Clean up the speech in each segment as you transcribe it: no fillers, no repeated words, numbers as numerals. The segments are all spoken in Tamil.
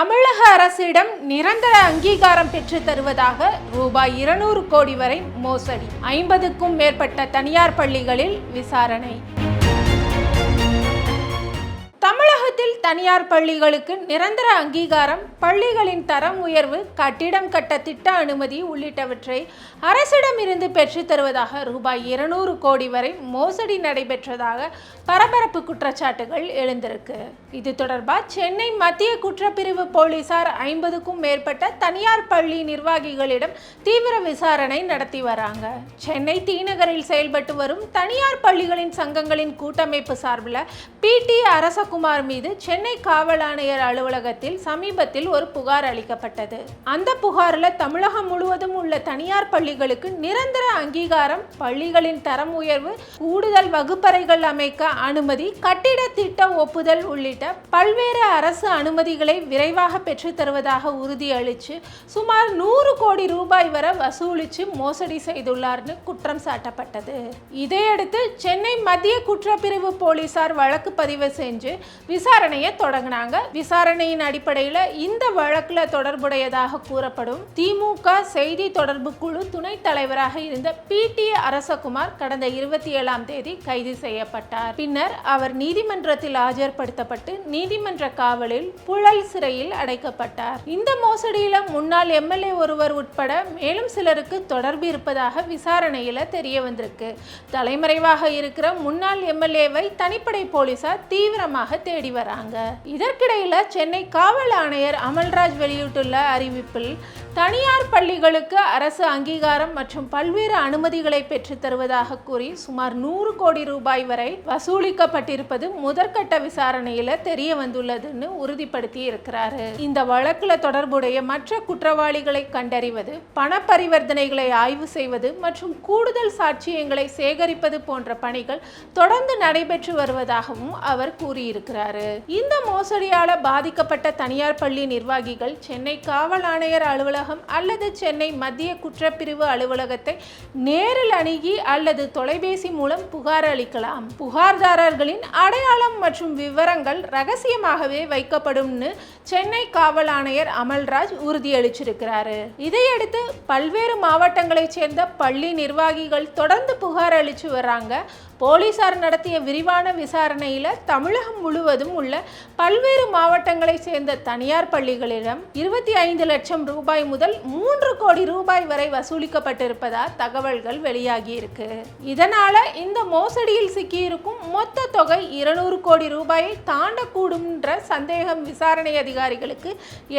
தமிழக அரசிடம் நிரந்தர அங்கீகாரம் பெற்று தருவதாக ரூபாய் 200 கோடி வரை மோசடி. 50க்கும் மேற்பட்ட தனியார் பள்ளிகளில் விசாரணை. தமிழகத்தில் தனியார் பள்ளிகளுக்கு நிரந்தர அங்கீகாரம், பள்ளிகளின் தரம் உயர்வு, கட்டிடம் கட்ட திட்ட அனுமதி உள்ளிட்டவற்றை அரசிடமிருந்து பெற்று தருவதாக ரூபாய் 200 கோடி வரை மோசடி நடைபெற்றதாக பரபரப்பு குற்றச்சாட்டுகள் எழுந்திருக்கு. இது தொடர்பாக சென்னை மத்திய குற்றப்பிரிவு போலீசார் 50க்கும் மேற்பட்ட தனியார் பள்ளி நிர்வாகிகளிடம் தீவிர விசாரணை நடத்தி வராங்க. சென்னை தீநகரில் செயல்பட்டு வரும் தனியார் பள்ளிகளின் சங்கங்களின் கூட்டமைப்பு சார்பில் PT அரசகுமார் மீது சென்னை காவல் ஆணையர் அலுவலகத்தில் சமீபத்தில் ஒரு புகார் அளிக்கப்பட்டது. அந்த புகாரில் தமிழகம் முழுவதும் உள்ள தனியார் பள்ளிகளுக்கு நிரந்தர அங்கீகாரம், பள்ளிகளின் தரம் உயர்வு, கூடுதல் வகுப்பறைகள் அமைக்க அனுமதி, கட்டிட திட்ட ஒப்புதல் உள்ளிட்ட பல்வேறு அரசு அனுமதிகளை விரைவாக பெற்று தருவதாக உறுதியளித்து சுமார் 100 கோடி ரூபாய் வரை வசூலித்து மோசடி செய்துள்ளார்னு குற்றம் சாட்டப்பட்டது. இதையடுத்து சென்னை மத்திய குற்றப்பிரிவு போலீசார் வழக்கு பதிவு செஞ்சு விசாரணையை தொடங்கினாங்க. விசாரணையின் அடிப்படையில் இந்த வழக்கில் தொடர்புடையதாக கூறப்படும் திமுக செய்தி தொடர்பு குழு துணைத் தலைவராக இருந்த PT அரசகுமார் கடந்த 27ஆம் தேதி கைது செய்யப்பட்டார். பின்னர் அவர் நீதிமன்றத்தில் ஆஜர்படுத்தப்பட்டு நீதிமன்ற காவலில் புழல் சிறையில் அடைக்கப்பட்டார். இந்த மோசடியில் முன்னாள் MLA ஒருவர் உட்பட மேலும் சிலருக்கு தொடர்பு இருப்பதாக விசாரணையில் தெரிய வந்திருக்கு. தலைமறைவாக இருக்கிற முன்னாள் MLAவை தனிப்படை போலீசார் தீவிரமாக தேடி வராங்க. இதற்கிடையில் சென்னை காவல் ஆணையர் அமல்ராஜ் வெளியிட்டுள்ள அறிவிப்பில் தனியார் பள்ளிகளுக்கு அரசு அங்கீகாரம் மற்றும் பல்வேறு அனுமதிகளை பெற்று தருவதாக கூறி சுமார் 100 கோடி ரூபாய் வரை வசூலிக்கப்பட்டிருப்பது முதற்கட்ட விசாரணையில் தெரிய வந்துள்ளதுன்னு உறுதிப்படுத்தி இருக்கிறாரு. இந்த வழக்கில் தொடர்புடைய மற்ற குற்றவாளிகளை கண்டறிவது, பண பரிவர்த்தனைகளை ஆய்வு செய்வது மற்றும் கூடுதல் சாட்சியங்களை சேகரிப்பது போன்ற பணிகள் தொடர்ந்து நடைபெற்று வருவதாகவும் அவர் கூறியிருக்கிறாரு. இந்த மோசடியால் பாதிக்கப்பட்ட தனியார் பள்ளி நிர்வாகிகள் சென்னை காவல் ஆணையர் அலுவலகம் அல்லது சென்னை மத்திய குற்றப்பிரிவு அலுவலகத்தை நேரில் அணுகி அல்லது தொலைபேசி மூலம் புகார் அளிக்கலாம். புகார்தாரர்களின் அடையாளம் மற்றும் விவரங்கள் ரகசியமாகவே வைக்கப்படும்னு சென்னை காவல் ஆணையர் அமல்ராஜ் உறுதியளிச்சிருக்கிறாரு. இதையடுத்து பல்வேறு மாவட்டங்களைச் சேர்ந்த பள்ளி நிர்வாகிகள் தொடர்ந்து புகார் அளிச்சு வர்றாங்க. போலீசார் நடத்திய விரிவான விசாரணையில் தமிழகம் முழுவதும் உள்ள பல்வேறு மாவட்டங்களை சேர்ந்த தனியார் பள்ளிகளிடம் 25 லட்சம் ரூபாய் முதல் 3 கோடி ரூபாய் வரை வசூலிக்கப்பட்டிருப்பதால் தகவல்கள் வெளியாகி இருக்கு. இதனால இந்த மோசடியில் சிக்கியிருக்கும் மொத்த தொகை 200 கோடி ரூபாயை தாண்டக்கூடும் என்ற சந்தேகம் விசாரணை அதிகாரிகளுக்கு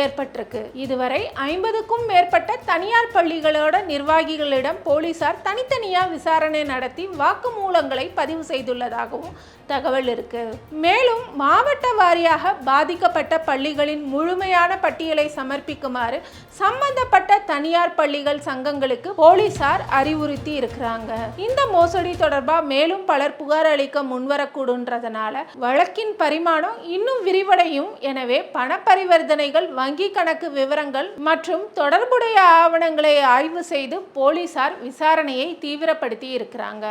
ஏற்பட்டிருக்கு. இதுவரை 50க்கும் மேற்பட்ட தனியார் பள்ளிகளோட நிர்வாகிகளிடம் போலீசார் தனித்தனியா விசாரணை நடத்தி வாக்குமூலங்களை பதிவு செய்துள்ளதாகவும் தகவல் இருக்கு. மேலும் மாவட்ட வாரியாக பாதிக்கப்பட்ட பள்ளிகளின் முழுமையான பட்டியலை சமர்ப்பிக்குமாறு சம்பந்தப்பட்ட தனியார் பள்ளிகள் சங்கங்களுக்கு போலீசார் அறிவுறுத்தி இருக்கிறாங்க. இந்த மோசடி தொடர்பாக மேலும் பலர் புகார் அளிக்க முன்வரக்கூடுன்றதுனால வழக்கின் பரிமாணம் இன்னும் விரிவடையும். எனவே பண பரிவர்த்தனைகள், வங்கி கணக்கு விவரங்கள் மற்றும் தொடர்புடைய ஆவணங்களை ஆய்வு செய்து போலீசார் விசாரணையை தீவிரப்படுத்தி இருக்கிறாங்க.